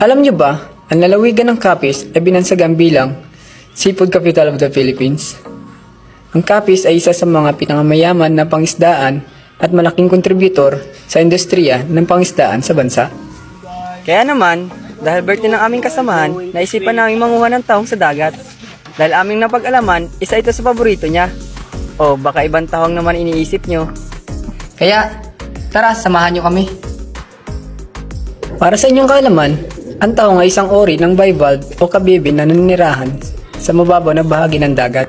Alam niyo ba, ang lalawigan ng Capiz ay binansagan bilang Seafood Capital of the Philippines. Ang Capiz ay isa sa mga pinakamayaman na pangisdaan at malaking kontributor sa industriya ng pangisdaan sa bansa. Kaya naman, dahil birthday ng aming kasamahan, naisipan namin manguha ng tahong sa dagat. Dahil aming napag-alaman, isa ito sa paborito niya. O baka ibang tahong naman iniisip nyo. Kaya, tara, samahan nyo kami. Para sa inyong kaalaman, ang tahong ay isang ori ng bivalve o kabibi na naninirahan sa mababaw na bahagi ng dagat.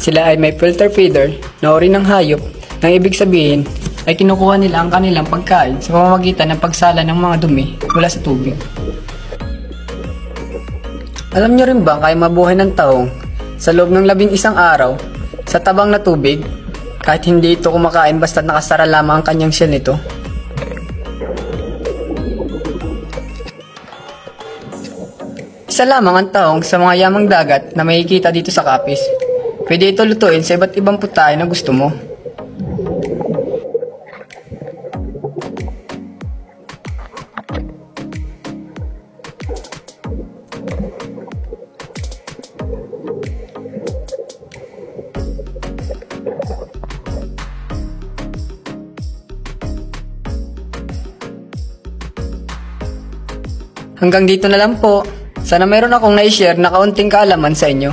Sila ay may filter feeder na ori ng hayop nang ibig sabihin ay kinukuha nila ang kanilang pagkain sa pamamagitan ng pagsala ng mga dumi mula sa tubig. Alam nyo rin ba kaya mabuhay ng tahong sa loob ng 11 araw sa tabang na tubig kahit hindi ito kumakain basta nakasara lamang ang kanyang shell nito? Isa lamang ang tahong sa mga yamang dagat na makikita dito sa Capiz. Pwede ito lutuin sa iba't ibang putahe na gusto mo. Hanggang dito na lang po. Sana mayroon akong na-share na kaunting kaalaman sa inyo.